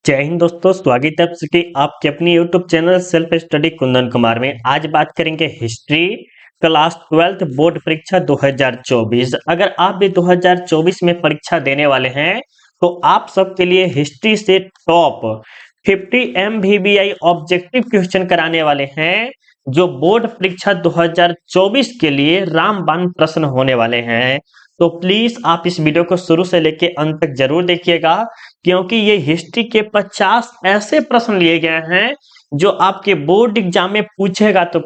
जय हिंद दोस्तों, स्वागत है आप सभी आपके अपनी YouTube channel self study Kundan Kumar में। आज बात करेंगे हिस्ट्री क्लास 12 बोर्ड परीक्षा 2024। अगर आप भी 2024 में परीक्षा देने वाले हैं तो आप सबके लिए हिस्ट्री से टॉप 50 MVBI ऑब्जेक्टिव क्वेश्चन कराने वाले हैं, जो बोर्ड परीक्षा 2024 के लिए रामबाण प्रश्न होने वाले हैं। तो प्लीज आप इस वीडियो को शुरू से लेके अंत तक जरूर देखिएगा, क्योंकि ये हिस्ट्री के 50 ऐसे प्रश्न लिए गए हैं जो आपके बोर्ड एग्जाम में पूछेगा। तो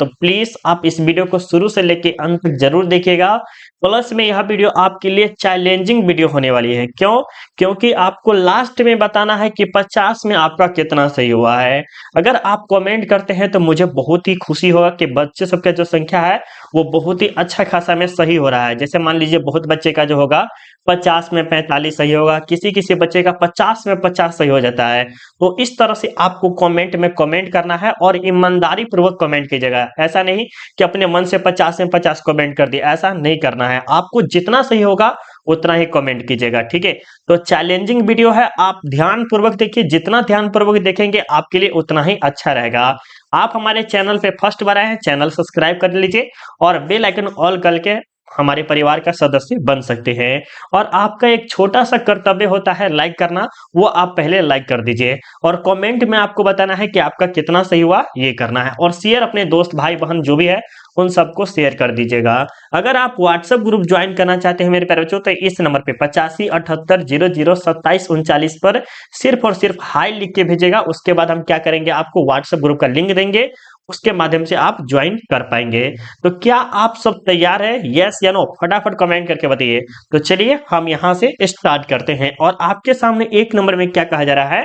प्लीज आप इस वीडियो को शुरू से लेके अंत तक जरूर देखिएगा। प्लस में यह वीडियो आपके लिए चैलेंजिंग वीडियो होने वाली है। क्यों? क्योंकि आपको लास्ट में बताना है कि 50 में आपका कितना सही हुआ है। अगर आप कमेंट करते हैं तो मुझे बहुत ही खुशी होगा कि बच्चे सबका जो संख्या है वो बहुत ही अच्छा खासा में सही हो रहा है। जैसे मान लीजिए बहुत बच्चे का जो होगा 50 में 45 सही होगा, किसी किसी बच्चे का 50 में 50 सही हो जाता है। तो इस तरह से आपको कमेंट में कमेंट करना है और ईमानदारी पूर्वक कमेंट कीजिएगा। ऐसा नहीं कि अपने मन से 50 में 50 कमेंट कर दिया, ऐसा नहीं करना है। आपको जितना सही होगा उतना ही कमेंट कीजिएगा, ठीक है। तो चैलेंजिंग वीडियो है, आप ध्यान पूर्वक देखिए। जितना ध्यान पूर्वक देखेंगे आपके लिए उतना ही अच्छा रहेगा। आप हमारे चैनल पे फर्स्ट बार आए हैं, चैनल सब्सक्राइब कर लीजिए और बेल आइकन ऑल करके हमारे परिवार का सदस्य बन सकते हैं। और आपका एक छोटा सा कर्तव्य होता है लाइक करना, वो आप पहले लाइक कर दीजिए और कमेंट में आपको बताना है कि आपका कितना सही हुआ, ये करना है। और शेयर अपने दोस्त भाई बहन जो भी है उन सबको शेयर कर दीजिएगा। अगर आप व्हाट्सएप ग्रुप ज्वाइन करना चाहते हैं मेरे प्यारे बच्चों, तो इस नंबर पे 8578002739 पर सिर्फ और सिर्फ हाई लिख के भेजेगा। उसके बाद हम क्या करेंगे, आपको व्हाट्सएप ग्रुप का लिंक देंगे, उसके माध्यम से आप ज्वाइन कर पाएंगे। तो क्या आप सब तैयार है? यस या नो फटाफट कमेंट करके बताइए। तो चलिए हम यहां से स्टार्ट करते हैं। और आपके सामने एक नंबर में क्या कहा जा रहा है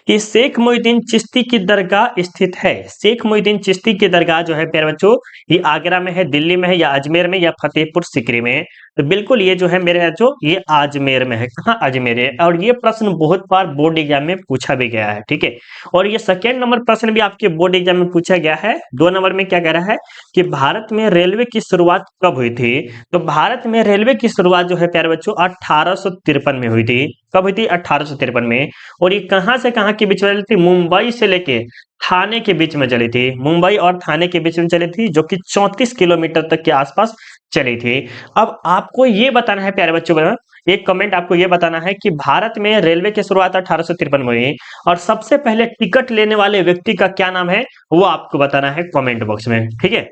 कि शेख मोइनुद्दीन चिश्ती की दरगाह स्थित है। शेख मोइनुद्दीन चिश्ती की दरगाह जो है प्यारे बच्चों, ये आगरा में है, दिल्ली में है, या अजमेर में, या फतेहपुर सीकरी में। तो बिल्कुल ये जो है मेरे बच्चों, ये अजमेर में है। कहाँ? अजमेर है। और ये प्रश्न बहुत बार बोर्ड एग्जाम में पूछा भी गया है, ठीक है। और ये सेकेंड नंबर प्रश्न भी आपके बोर्ड एग्जाम में पूछा गया है। 2 नंबर में क्या कह रहा है कि भारत में रेलवे की शुरुआत कब हुई थी? तो भारत में रेलवे की शुरुआत जो है प्यारे बच्चों 1853 में हुई थी। कब हुई थी? 1853 में। और ये कहां से कहां के बीच में चली थी? मुंबई से लेके थाने के बीच में चली थी। मुंबई और थाने के बीच में चली थी, जो कि 34 किलोमीटर तक के आसपास चली थी। अब आपको ये बताना है प्यारे बच्चों, एक कमेंट आपको ये बताना है कि भारत में रेलवे की शुरुआत 1853 में हुई और सबसे पहले टिकट लेने वाले व्यक्ति का क्या नाम है, वो आपको बताना है कमेंट बॉक्स में, ठीक है।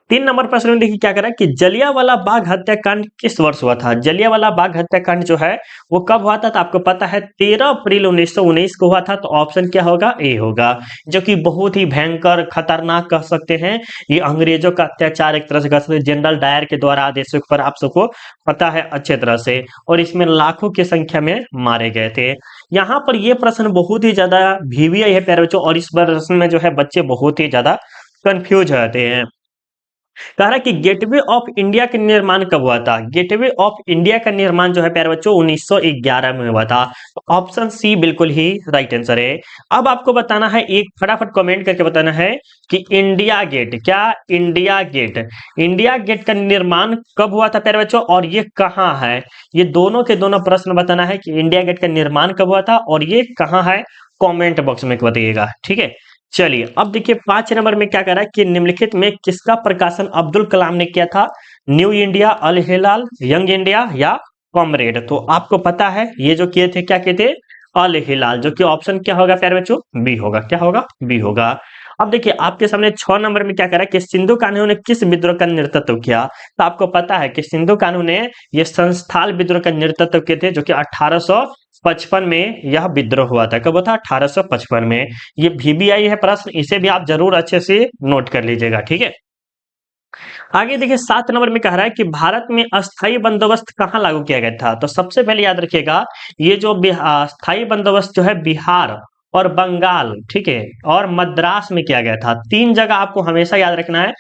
3 नंबर प्रश्न में देखिए क्या कह रहा है कि जलियांवाला बाग हत्याकांड किस वर्ष हुआ था? जलियांवाला बाग हत्याकांड जो है वो कब हुआ था? तो आपको पता है 13 अप्रैल 1919 को हुआ था। तो ऑप्शन क्या होगा? ए होगा, जो कि बहुत ही भयंकर खतरनाक कह सकते हैं। ये अंग्रेजों का अत्याचार एक तरह से कह सकते हैं, जनरल डायर के द्वारा आदेशों पर, आप सबको पता है अच्छे तरह से। और इसमें लाखों की संख्या में मारे गए थे। यहाँ पर यह प्रश्न बहुत ही ज्यादा VVI है प्यारे बच्चों, और इस प्रश्न में जो है बच्चे बहुत ही ज्यादा कंफ्यूज रहते हैं। कह रहा है कि गेटवे ऑफ इंडिया का निर्माण कब हुआ था? गेटवे ऑफ इंडिया का निर्माण जो है प्यारे बच्चों 1911 में हुआ था। तो ऑप्शन सी बिल्कुल ही राइट आंसर है। अब आपको बताना है, एक फटाफट कमेंट करके बताना है कि इंडिया गेट, क्या? इंडिया गेट, इंडिया गेट का निर्माण कब हुआ था प्यारे बच्चों, और ये कहाँ है? ये दोनों के दोनों प्रश्न बताना है कि इंडिया गेट का निर्माण कब हुआ था और ये कहाँ है, कमेंट बॉक्स में बताइएगा, ठीक है। चलिए अब देखिए 5 नंबर में क्या कह रहा है कि निम्नलिखित में किसका प्रकाशन अब्दुल कलाम ने किया था? न्यू इंडिया, अल हिलाल, यंग इंडिया, या कॉमरेड? तो आपको पता है ये जो किए थे, क्या किए थे? अल हिलाल, जो कि ऑप्शन क्या होगा प्यारे बच्चों? बी होगा। क्या होगा? बी होगा। अब देखिए आपके सामने 6 नंबर में क्या कह रहा है कि सिंधु कान्हू ने किस विद्रोह का नेतृत्व किया? तो आपको पता है कि सिंधु कान्हू ने ये संस्थाल विद्रोह का नेतृत्व किए थे, जो कि 1855 में यह विद्रोह हुआ था। कब हुआ था? 1855 में। ये VBI है प्रश्न, इसे भी आप जरूर अच्छे से नोट कर लीजिएगा, ठीक है। आगे देखिए 7 नंबर में कह रहा है कि भारत में अस्थाई बंदोबस्त कहाँ लागू किया गया था? तो सबसे पहले याद रखिएगा, ये जो स्थायी बंदोबस्त जो है बिहार और बंगाल, ठीक है, और मद्रास में किया गया था। 3 जगह आपको हमेशा याद रखना है,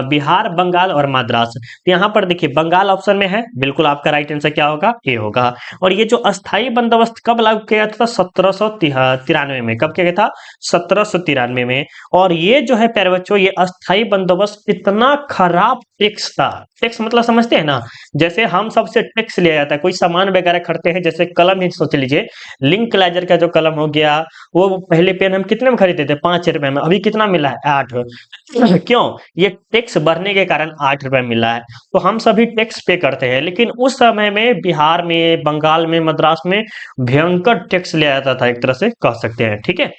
बिहार, बंगाल और मद्रास। तो यहाँ पर देखिए बंगाल ऑप्शन में है, बिल्कुल आपका राइट आंसर क्या होगा, ए होगा। और ये जो अस्थाई बंदोबस्त कब लागू किया गया था, 1793 में। कब किया गया था, 1793 में। और ये जो है प्यारे बच्चों, ये अस्थाई बंदोबस्त इतना खराब टैक्स था। टैक्स मतलब समझते हैं ना, जैसे हम सबसे टैक्स लिया जाता है, कोई सामान वगैरह खरीदते हैं, जैसे कलम ही सोच लीजिए, लिंकलाइजर का जो कलम हो गया, वो पहले पेन हम कितने में खरीदते थे, 5 रुपए में, अभी कितना मिला है, 8। क्यों, ये टैक्स बढ़ने के कारण 8 रुपए मिला है। तो हम सभी टैक्स पे करते हैं, लेकिन उस समय में बिहार में, बंगाल में, मद्रास में भयंकर टैक्स लिया जाता था, एक तरह से कह सकते हैं, ठीक है।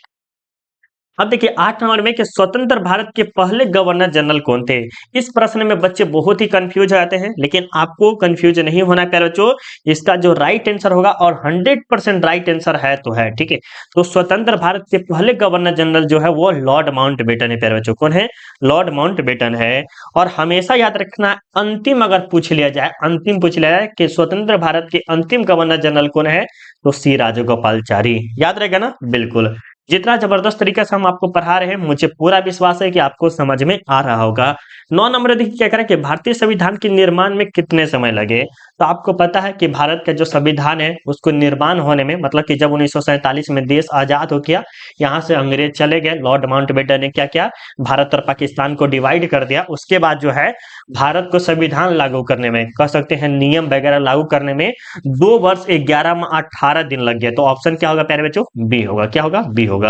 अब देखिए 8 नंबर में कि स्वतंत्र भारत के पहले गवर्नर जनरल कौन थे। इस प्रश्न में बच्चे बहुत ही कंफ्यूज हो जाते हैं, लेकिन आपको कंफ्यूज नहीं होना है प्यारे बच्चों। इसका जो राइट आंसर होगा, और 100% राइट आंसर है तो है, ठीक है। तो स्वतंत्र भारत के पहले गवर्नर जनरल जो है वो लॉर्ड माउंटबेटन है प्यारे बच्चों। कौन है, लॉर्ड माउंटबेटन है। और हमेशा याद रखना, अंतिम अगर पूछ लिया जाए, अंतिम पूछ लिया जाए कि स्वतंत्र भारत के अंतिम गवर्नर जनरल कौन है, तो सी राजगोपालचारी। याद रहेगा ना, बिल्कुल। जितना जबरदस्त तरीके से हम आपको पढ़ा रहे हैं, मुझे पूरा विश्वास है कि आपको समझ में आ रहा होगा। 9 नंबर देखिए क्या करें कि भारतीय संविधान के निर्माण में कितने समय लगे। तो आपको पता है कि भारत का जो संविधान है उसको निर्माण होने में, मतलब कि जब 1947 में देश आजाद हो गया, यहाँ से अंग्रेज चले गए, लॉर्ड माउंटबेटन ने क्या किया, भारत और पाकिस्तान को डिवाइड कर दिया। उसके बाद जो है भारत को संविधान लागू करने में, कह सकते हैं नियम वगैरह लागू करने में 2 वर्ष 11 माह 18 दिन लग गया। तो ऑप्शन क्या होगा प्यारे बच्चों, बी होगा। क्या होगा, बी होगा।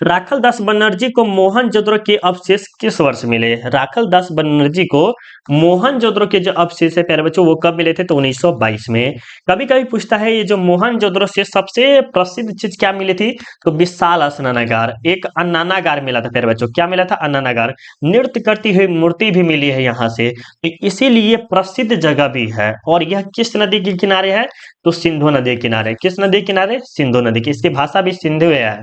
राखल दास बनर्जी को मोहनजोदड़ो के अवशेष किस वर्ष मिले। राखल दास बनर्जी को मोहनजोदड़ो के जो अवशेष है प्यारे बच्चों, वो कब मिले थे, तो 1922 में। कभी कभी पूछता है ये जो मोहनजोदड़ो से सबसे प्रसिद्ध चीज क्या मिली थी, तो विशाल स्नानागार, एक अन्नानागार मिला था प्यारे बच्चों। क्या मिला था, अन्नानागार। नृत्य करती हुई मूर्ति भी मिली है यहाँ से, तो इसीलिए प्रसिद्ध जगह भी है। और यह किस नदी के किनारे है, तो सिंधु नदी के किनारे। किस नदी के किनारे, सिंधु नदी की। इसकी भाषा भी सिंधु है,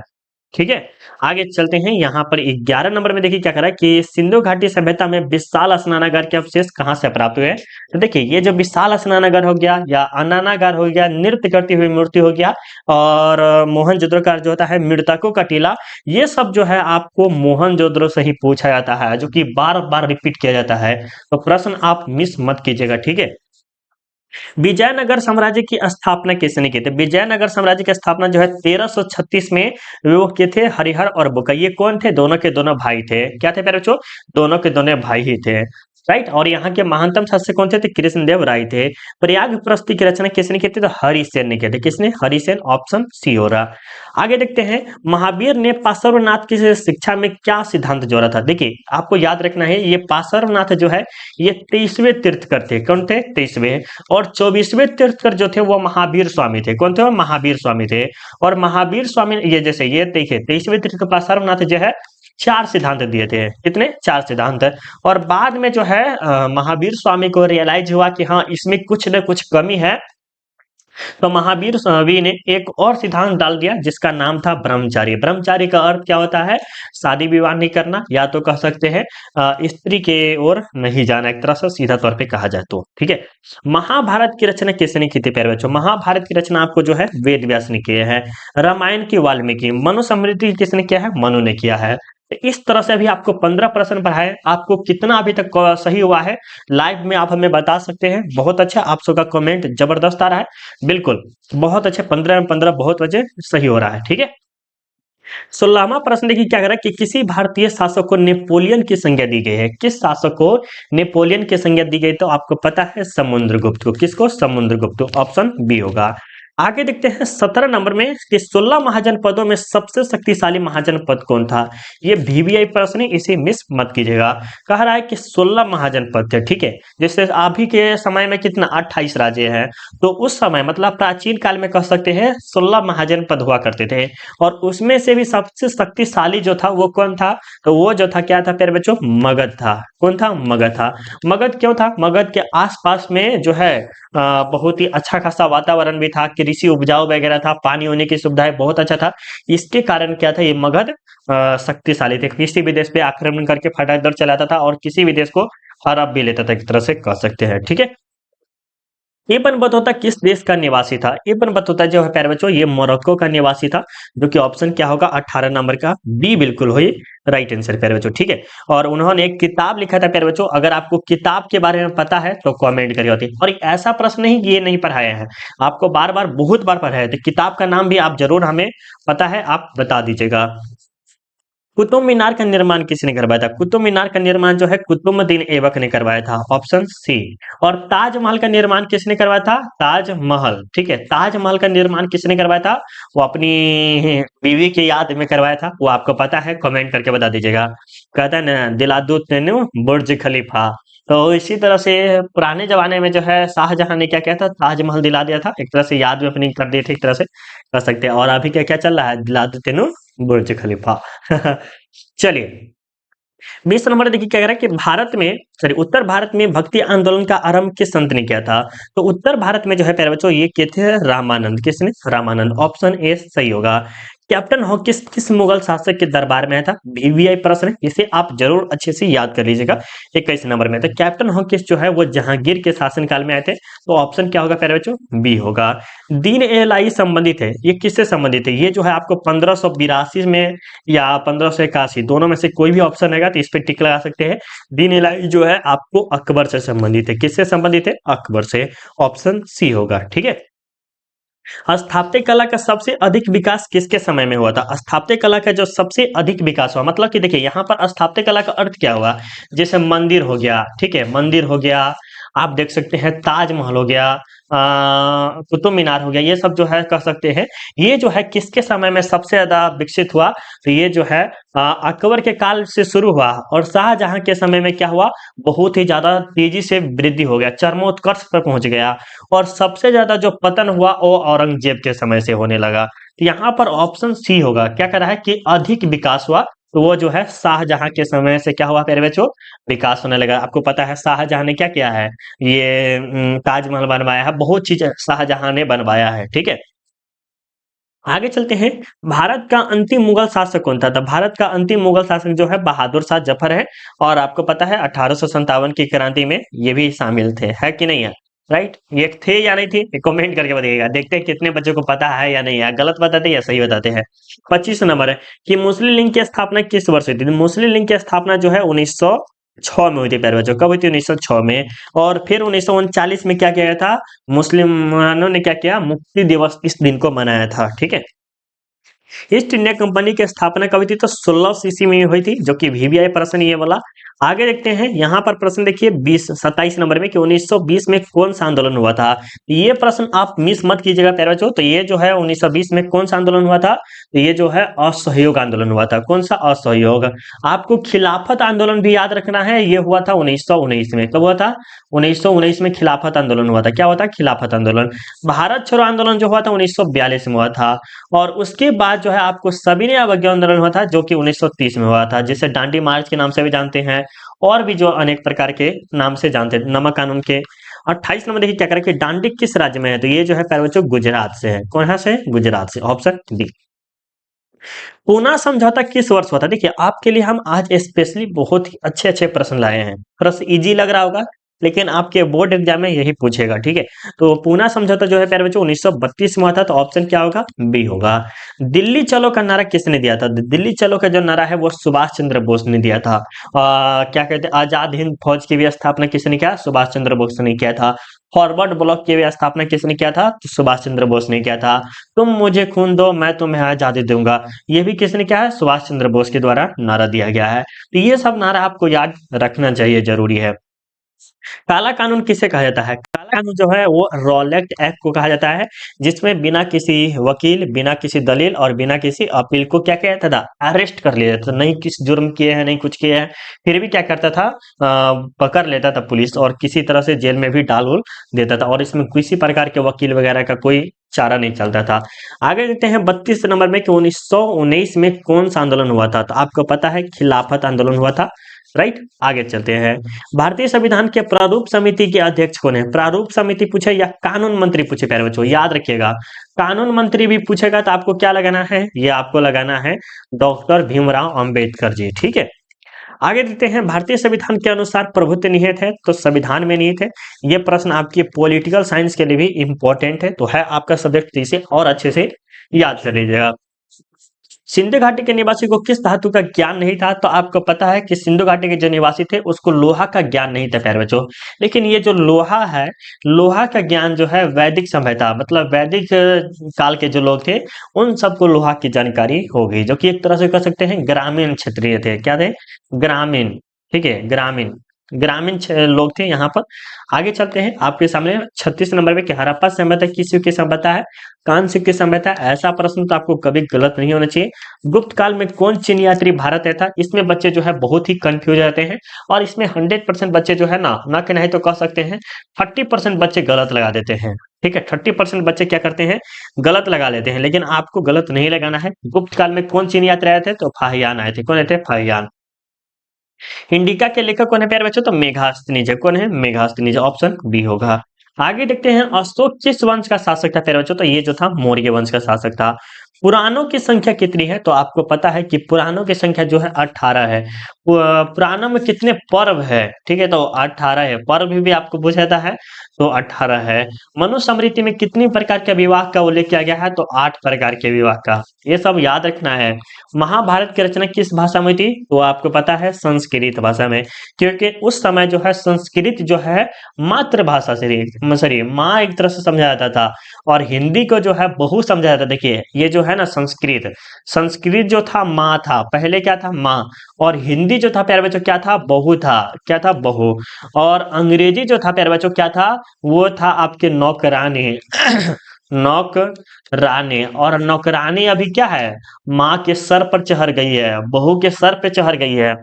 ठीक है। आगे चलते हैं, यहाँ पर 11 नंबर में देखिए क्या करा कि सिंधु घाटी सभ्यता में विशाल स्नानागार के अवशेष कहाँ से प्राप्त हुए। तो देखिए ये जो विशाल स्नानागार हो गया, या अन्नानागार हो गया, नृत्य करती हुई मूर्ति हो गया, और मोहनजोदड़ो का जो होता है मृतकों का टीला, ये सब जो है आपको मोहनजोदड़ो से ही पूछा जाता है, जो कि बार बार रिपीट किया जाता है। तो प्रश्न आप मिस मत कीजिएगा, ठीक है। विजयनगर साम्राज्य की स्थापना किसने की थी। विजयनगर साम्राज्य की स्थापना जो है 1336 में वो किए थे हरिहर और बुक्का। ये कौन थे, दोनों के दोनों भाई थे। क्या थे प्यारे बच्चों, दोनों के दोनों भाई ही थे, राइट। और यहाँ के महानतम शासक कौन थे, कृष्णदेव राय थे। प्रयाग प्रस्ती की रचना किसने की थी, तो हरिसेन ने की थी। किसने, हरिसेन। ऑप्शन सी हो रहा। आगे देखते हैं, महावीर ने पार्श्वनाथ की शिक्षा में क्या सिद्धांत जोड़ा था। देखिए आपको याद रखना है, ये पार्श्वनाथ जो है ये 23वें तीर्थकर थे। कौन थे, 23वें। और 24वें तीर्थकर जो थे वो महावीर स्वामी थे। कौन थे, वो महावीर स्वामी थे। और महावीर स्वामी ये जैसे ये देखिए 23वें तीर्थकर पार्श्वनाथ जो है 4 सिद्धांत दिए थे। कितने, 4 सिद्धांत। और बाद में जो है महावीर स्वामी को रियलाइज हुआ कि हाँ इसमें कुछ न कुछ कमी है, तो महावीर स्वामी ने एक और सिद्धांत डाल दिया जिसका नाम था ब्रह्मचारी। ब्रह्मचारी का अर्थ क्या होता है, शादी विवाह नहीं करना, या तो कह सकते हैं स्त्री के ओर नहीं जाना, एक तरह से सीधा तौर पे कहा जाए तो, ठीक है। महाभारत की रचना किसने की थी प्यारे बच्चों। महाभारत की रचना आपको जो है वेद व्यास ने किए हैं। रामायण की वाल्मीकि। मनुस्मृति किसने किया है, मनु ने किया है। तो इस तरह से अभी आपको 15 प्रश्न पढ़ाए। आपको कितना अभी तक सही हुआ है, लाइव में आप हमें बता सकते हैं। बहुत अच्छा, आप सबका कमेंट जबरदस्त आ रहा है, बिल्कुल बहुत अच्छे। 15 में 15 बहुत वजह सही हो रहा है, ठीक है। 16वां प्रश्न देखिए क्या कर रहा है कि किसी भारतीय शासक को नेपोलियन की संज्ञा दी गई है। किस शासक को नेपोलियन की संज्ञा दी गई, तो आपको पता है समुद्रगुप्त को। किसको, समुद्रगुप्त। ऑप्शन बी होगा। आगे देखते हैं 17 नंबर में कि 16 महाजनपदों में सबसे शक्तिशाली महाजनपद कौन था। ये वीवीआई प्रश्न है, इसे मिस मत कीजिएगा। कह रहा है कि 16 महाजनपद थे, ठीक है। जैसे अभी के समय में कितना 28 राज्य हैं, तो उस समय मतलब प्राचीन काल में कह सकते हैं 16 महाजनपद हुआ करते थे। और उसमें से भी सबसे शक्तिशाली जो था वो कौन था, तो वो जो था क्या था प्यारे बच्चों, मगध था। कौन था, मगध था। मगध क्यों था, मगध के आसपास में जो है बहुत ही अच्छा खासा वातावरण भी था, कृषि उपजाऊ वगैरह था, पानी होने की सुविधाएं बहुत अच्छा था। इसके कारण क्या था, ये मगध शक्तिशाली थे। किसी भी देश पे आक्रमण करके फटाक दर चलाता था और किसी भी देश को हरा भी लेता था, एक तरह से कह सकते हैं, ठीक है। इब्न बतूता किस देश का निवासी था? इब्न बतूता जो है प्यारे बच्चों ये मोरक्को का निवासी था, जो कि ऑप्शन क्या होगा 18 नंबर का बी बिल्कुल हुई राइट आंसर प्यारे बच्चों, ठीक है। और उन्होंने एक किताब लिखा था प्यारे बच्चों, अगर आपको किताब के बारे में पता है तो कमेंट करिए होती। और एक ऐसा प्रश्न नहीं कि ये नहीं पढ़ाया है, आपको बार बार बहुत बार पढ़ाया है, तो किताब का नाम भी आप जरूर हमें पता है आप बता दीजिएगा। कुतुब मीनार का निर्माण किसने करवाया था? कुतुब मीनार का निर्माण जो है कुतुबुद्दीन ऐबक ने करवाया था, ऑप्शन सी। और ताजमहल का निर्माण किसने करवाया था? ताजमहल, ठीक है, ताजमहल का निर्माण किसने करवाया था? वो अपनी बीवी की याद में करवाया था, वो आपको पता है कमेंट करके बता दीजिएगा। कहता है ना दिला दो तेनू बुर्ज खलीफा। तो इसी तरह से पुराने जमाने में जो है शाहजहां ने क्या किया था, ताजमहल दिला दिया था, एक तरह से याद में अपनी कर दी थी, एक तरह से कर सकते हैं। और अभी क्या क्या चल रहा है, दिला दो तेनू बुर्ज खलीफा। चलिए 20 नंबर देखिए क्या कह रहा है कि भारत में सॉरी उत्तर भारत में भक्ति आंदोलन का आरंभ किस संत ने किया था? तो उत्तर भारत में जो है प्यारे बच्चों ये किए थे रामानंद। किसने? रामानंद, ऑप्शन ए सही होगा। कैप्टन हॉकिस किस मुगल शासक के दरबार में आया था? वीवीआई प्रश्न है, इसे आप जरूर अच्छे से याद कर लीजिएगा। 21 नंबर में तो कैप्टन हॉकिस जो है वो जहांगीर के शासनकाल में आए थे, तो ऑप्शन क्या होगा प्यारे बच्चों? बी होगा। दीन एलाई संबंधित है, ये किससे संबंधित है? ये जो है आपको 1582 में या 1581 दोनों में से कोई भी ऑप्शन रहेगा तो इस पे टिक लगा सकते हैं। दीन इलाही जो है आपको अकबर से संबंधित है। किससे संबंधित है? अकबर से, ऑप्शन सी होगा, ठीक है। स्थापत्य कला का सबसे अधिक विकास किसके समय में हुआ था? स्थापत्य कला का जो सबसे अधिक विकास हुआ, मतलब कि देखिए यहाँ पर स्थापत्य कला का अर्थ क्या हुआ, जैसे मंदिर हो गया, ठीक है, मंदिर हो गया, आप देख सकते हैं ताजमहल हो गया, कुतुब मीनार हो गया, ये सब जो है कह सकते हैं, ये जो है किसके समय में सबसे ज्यादा विकसित हुआ? तो ये जो है अकबर के काल से शुरू हुआ और शाहजहां के समय में क्या हुआ, बहुत ही ज्यादा तेजी से वृद्धि हो गया, चरमोत्कर्ष पर पहुंच गया। और सबसे ज्यादा जो पतन हुआ वो औरंगजेब के समय से होने लगा। तो यहाँ पर ऑप्शन सी होगा, क्या कह रहा है कि अधिक विकास हुआ, तो वो जो है शाहजहां के समय से क्या हुआ प्यारे बच्चों, विकास होने लगा। आपको पता है शाहजहां ने क्या किया है, ये ताजमहल बनवाया है, बहुत चीज शाहजहां ने बनवाया है, ठीक है। आगे चलते हैं। भारत का अंतिम मुगल शासक कौन था? तो भारत का अंतिम मुगल शासक जो है बहादुर शाह जफर है। और आपको पता है 1857 की क्रांति में ये भी शामिल थे, है कि नहीं है? राइट, ये थे या नहीं थे, कमेंट करके बताइएगा, देखते हैं कितने बच्चों को पता है या नहीं है, गलत बताते हैं या सही बताते हैं। 25 नंबर है कि मुस्लिम लीग की स्थापना किस वर्ष हुई थी? मुस्लिम लीग की स्थापना जो है 1906 में हुई थी प्यारे बच्चों। कब हुई थी? 1906 में। और फिर 1939 में क्या किया गया था, मुस्लिमानों ने क्या किया, मुक्ति दिवस इस दिन को मनाया था, ठीक है। ईस्ट इंडिया कंपनी की स्थापना कब हुई थी? तो 1600 ईस्वी में हुई थी, जो कि वीवीआई प्रश्न ये वाला। आगे देखते हैं, यहाँ पर प्रश्न देखिए 27 नंबर में कि 1920 में कौन सा आंदोलन हुआ था? ये प्रश्न आप मिस मत कीजिएगा प्यारे बच्चों। तो ये जो है 1920 में कौन सा आंदोलन हुआ था? तो ये जो है असहयोग आंदोलन हुआ था। कौन सा? असहयोग। आपको खिलाफत आंदोलन भी याद रखना है, ये हुआ था 1919 में। कब हुआ था? 1919 में खिलाफत आंदोलन हुआ था। क्या हुआ था? खिलाफत आंदोलन। भारत छोड़ो आंदोलन जो हुआ था 1942 में हुआ था। और उसके बाद जो है आपको सविनय अवज्ञा आंदोलन हुआ था, जो कि 1930 में हुआ था, जिसे डांडी मार्च के नाम से भी जानते हैं, और भी जो अनेक प्रकार के नाम से जानते हैं, नमक कानून के। 28 नंबर देखिए क्या करें कि दांडी किस राज्य में है? तो ये जो है प्यारे बच्चों गुजरात से है। कौन से? गुजरात से, ऑप्शन डी। पूना समझौता किस वर्ष हुआ था? देखिए आपके लिए हम आज स्पेशली बहुत ही अच्छे अच्छे प्रश्न लाए हैं। प्रश्न इजी लग रहा होगा, लेकिन आपके बोर्ड एग्जाम में यही पूछेगा, ठीक है। तो पूना समझौता जो है प्यारे बच्चों 1932 में हुआ था, तो ऑप्शन क्या होगा? बी होगा। दिल्ली चलो का नारा किसने दिया था? दिल्ली चलो का जो नारा है वो सुभाष चंद्र बोस ने दिया था। क्या कहते हैं, आजाद हिंद फौज की भी स्थापना किसने किया? सुभाष चंद्र बोस ने किया था। फॉरवर्ड ब्लॉक की भी स्थापना किसने किया था? तो सुभाष चंद्र बोस ने किया था। तुम मुझे खून दो मैं तुम्हें आजादी दूंगा, ये भी किसने क्या है? सुभाष चंद्र बोस के द्वारा नारा दिया गया है। तो ये सब नारा आपको याद रखना चाहिए, जरूरी है। काला कानून किसे कहा जाता है? काला कानून जो है वो रॉलेट एक्ट को कहा जाता है, जिसमें बिना किसी वकील, बिना किसी दलील और बिना किसी अपील को क्या किया जाता था? अरेस्ट कर लिया जाता था। नहीं किस जुर्म किए हैं, नहीं कुछ किए हैं, फिर भी क्या करता था, पकड़ लेता था पुलिस और किसी तरह से जेल में भी डाल उल देता था। और इसमें किसी प्रकार के वकील वगैरह का कोई चारा नहीं चलता था। आगे देखते हैं 32 नंबर में कि 1919 में कौन सा आंदोलन हुआ था? तो आपको पता है खिलाफत आंदोलन हुआ था, राइट। आगे चलते हैं। भारतीय संविधान के प्रारूप समिति के अध्यक्ष कौन है? प्रारूप समिति पूछे या कानून मंत्री पूछे प्यारे बच्चों, याद रखिएगा। कानून मंत्री भी पूछेगा तो आपको क्या लगाना है? ये आपको लगाना है डॉक्टर भीमराव अंबेडकर जी, ठीक है। आगे देखते हैं, भारतीय संविधान के अनुसार प्रभुत्व निहित है, तो संविधान में निहित है। ये प्रश्न आपके पॉलिटिकल साइंस के लिए भी इंपॉर्टेंट है, तो है आपका सब्जेक्ट, तो इसे और अच्छे से याद कर लीजिएगा। सिंधु घाटी के निवासी को किस धातु का ज्ञान नहीं था? तो आपको पता है कि सिंधु घाटी के जो निवासी थे उसको लोहा का ज्ञान नहीं था प्यारे बच्चों। लेकिन ये जो लोहा है, लोहा का ज्ञान जो है वैदिक सभ्यता मतलब वैदिक काल के जो लोग थे उन सबको लोहा की जानकारी हो गई, जो कि एक तरह से कह सकते हैं ग्रामीण क्षेत्रीय थे। क्या थे? ग्रामीण। ठीक है, ग्रामीण ग्रामीण लोग थे यहाँ पर। आगे चलते हैं, आपके सामने 36 नंबर पे कि हड़प्पा सभ्यता किस युग की सभ्यता है? कांस्य युग की सभ्यता। ऐसा प्रश्न तो आपको कभी गलत नहीं होना चाहिए। गुप्त काल में कौन चीनी यात्री भारत आया था? इसमें बच्चे जो है बहुत ही कंफ्यूज रहते हैं और इसमें 100% बच्चे जो है ना कि नहीं तो कह सकते हैं 30% बच्चे गलत लगा देते हैं। ठीक है, 30% बच्चे क्या करते हैं? गलत लगा लेते हैं, लेकिन आपको गलत नहीं लगाना है। गुप्त काल में कौन चीनी यात्री आए थे? तो फाहियान आए थे। कौन आए थे? फाहियान। इंडिका के लेखक कौन है प्यारे बच्चों? तो मेघास्तिनीज। कौन है? मेघास्तिनीज। ऑप्शन बी होगा। आगे देखते हैं, अशोक किस वंश का शासक था प्यारे बच्चों? तो ये जो था मौर्य वंश का शासक था। पुराणों की संख्या कितनी है? तो आपको पता है कि पुराणों की संख्या जो है 18 है। पुराणों में कितने पर्व है? ठीक है, तो 18 है। पर्व भी आपको पूछा है तो 18 है। मनुस्मृति में कितनी प्रकार के विवाह का उल्लेख किया गया है? तो 8 प्रकार के विवाह का। ये सब याद रखना है। महाभारत की रचना किस भाषा में थी? तो आपको पता है संस्कृत भाषा में, क्योंकि उस समय जो है संस्कृत जो है मातृभाषा से सॉरी माँ एक तरह से समझा जाता था और हिंदी को जो है बहु समझा जाता था। देखिए ये जो है ना संस्कृत, संस्कृत जो था माँ था, पहले क्या था? माँ। और हिंदी जो था प्यारे बच्चों क्या था? बहु था। क्या था? बहु। और अंग्रेजी जो था प्यारे बच्चों क्या था? वो था आपके नौकरानी। नौकरानी। और नौकरानी अभी क्या है? माँ के सर पर चढ़ गई है, बहू के सर पे चढ़ गई है।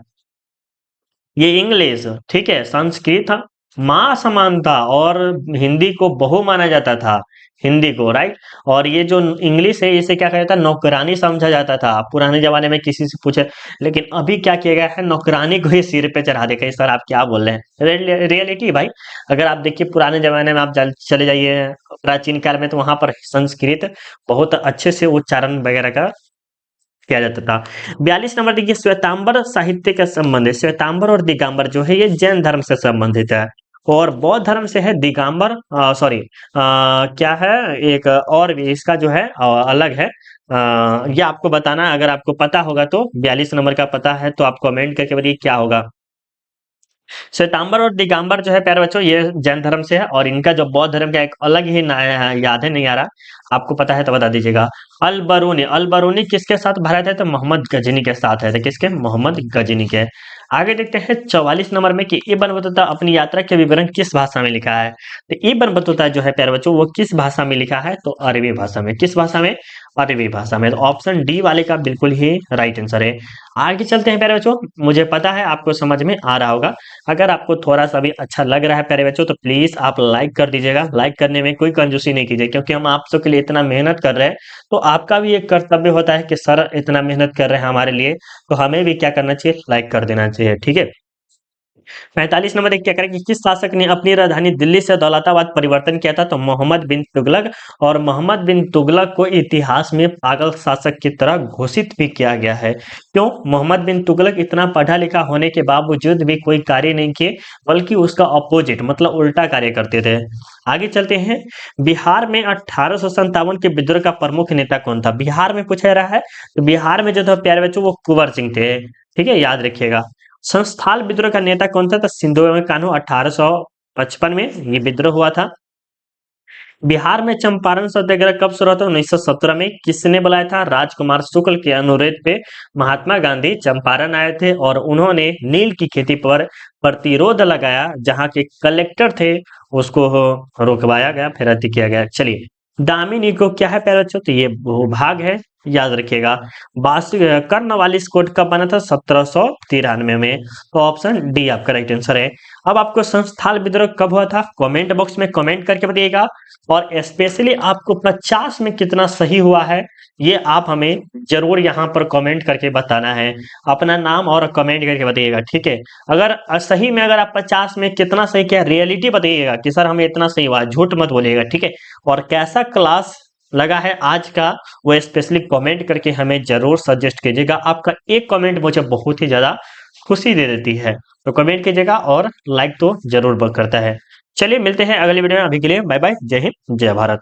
ये इंग्लिश। ठीक है, संस्कृत माँ समान था और हिंदी को बहु माना जाता था, हिंदी को, राइट। और ये जो इंग्लिश है इसे क्या कहता था? नौकरानी समझा जाता था पुराने जमाने में किसी से पूछे। लेकिन अभी क्या किया गया है? नौकरानी को ही सिर पे चढ़ा देखा। सर आप क्या बोल रहे हैं? रियलिटी भाई। अगर आप देखिए पुराने जमाने में आप चले जाइए प्राचीन काल में, तो वहां पर संस्कृत बहुत अच्छे से उच्चारण वगैरह का किया जाता था। 42 नंबर देखिए, श्वेतांबर साहित्य का संबंध है। श्वेतांबर और दिगंबर जो है ये जैन धर्म से संबंधित है और बौद्ध धर्म से है दिगंबर। सॉरी क्या है, एक और भी इसका जो है अलग है। ये आपको बताना है, अगर आपको पता होगा तो 42 नंबर का पता है तो आप कमेंट करके बताइए क्या होगा। श्वेतांबर और दिगंबर जो है प्यारे बच्चों ये जैन धर्म से है और इनका जो बौद्ध धर्म का एक अलग ही याद है, नहीं आ रहा, आपको पता है तो बता दीजिएगा। अल बरूनी, अल बरूनी किसके साथ भरा था? तो मोहम्मद गजनी के साथ है। तो किसके? मोहम्मद गजनी के। आगे देखते हैं 44 नंबर में कि इब्न बतूता अपनी यात्रा के विवरण किस भाषा में लिखा है? तो इब्न बतूता जो है प्यारे बच्चों वो किस भाषा में लिखा है? तो अरबी भाषा में। किस भाषा में? अरबी भाषा में। तो ऑप्शन डी वाले का बिल्कुल ही राइट आंसर है। आगे चलते हैं प्यारे बच्चों, मुझे पता है आपको समझ में आ रहा होगा। अगर आपको थोड़ा सा भी अच्छा लग रहा है प्यारे बच्चों तो प्लीज आप लाइक कर दीजिएगा। लाइक करने में कोई कंजूसी नहीं कीजिए, क्योंकि हम आप सबके लिए इतना मेहनत कर रहे हैं, तो आपका भी एक कर्तव्य होता है कि सर इतना मेहनत कर रहे हैं हमारे लिए, तो हमें भी क्या करना चाहिए? लाइक कर देना चाहिए। ठीक है। 45 नंबर एक क्या करें कि किस शासक ने अपनी राजधानी दिल्ली से दौलताबाद परिवर्तन किया था? तो मोहम्मद बिन तुगलक। और मोहम्मद बिन तुगलक को इतिहास में पागल शासक की तरह घोषित भी किया गया है। क्यों? मोहम्मद बिन तुगलक इतना पढ़ा लिखा होने के बावजूद भी कोई कार्य नहीं किए, बल्कि उसका अपोजिट मतलब उल्टा कार्य करते थे। आगे चलते हैं, बिहार में 1857 के विद्रोह का प्रमुख नेता कौन था? बिहार में पूछा रहा है, तो बिहार में जो था प्यारे बच्चों वो कुंवर सिंह थे। ठीक है, याद रखिएगा। संस्थाल विद्रोह का नेता कौन था? तो सिंधु कान्हू। 1855 में ये विद्रोह हुआ था। बिहार में चंपारण सत्याग्रह कब शुरू हुआ था? 1917 में। किसने बुलाया था? राजकुमार शुक्ल के अनुरोध पे महात्मा गांधी चंपारण आए थे और उन्होंने नील की खेती पर प्रतिरोध लगाया। जहां के कलेक्टर थे उसको रोकवाया गया, फिर रद्द किया गया। चलिए, दामिनी को क्या है प्यारे बच्चों? तो ये भूभाग है, याद रखिएगा। कर्नवालिस कोड कब बना था? 1793 में। तो ऑप्शन डी आपका राइट आंसर है। अब आपको संस्थाल विद्रोह कब हुआ था? कमेंट बॉक्स में कमेंट करके बताइएगा और स्पेशली आपको 50 में कितना सही हुआ है ये आप हमें जरूर यहाँ पर कमेंट करके बताना है। अपना नाम और कमेंट करके बताइएगा। ठीक है, अगर सही में अगर आप 50 में कितना सही किया रियलिटी बताइएगा कि सर हमें इतना सही हुआ, झूठ मत बोलिएगा। ठीक है, और कैसा क्लास लगा है आज का वो स्पेशली कमेंट करके हमें जरूर सजेस्ट कीजिएगा। आपका एक कमेंट मुझे बहुत ही ज्यादा खुशी दे देती है। तो कमेंट कीजिएगा और लाइक तो जरूर करता है। चलिए मिलते हैं अगली वीडियो में, अभी के लिए बाय बाय, जय हिंद, जय भारत।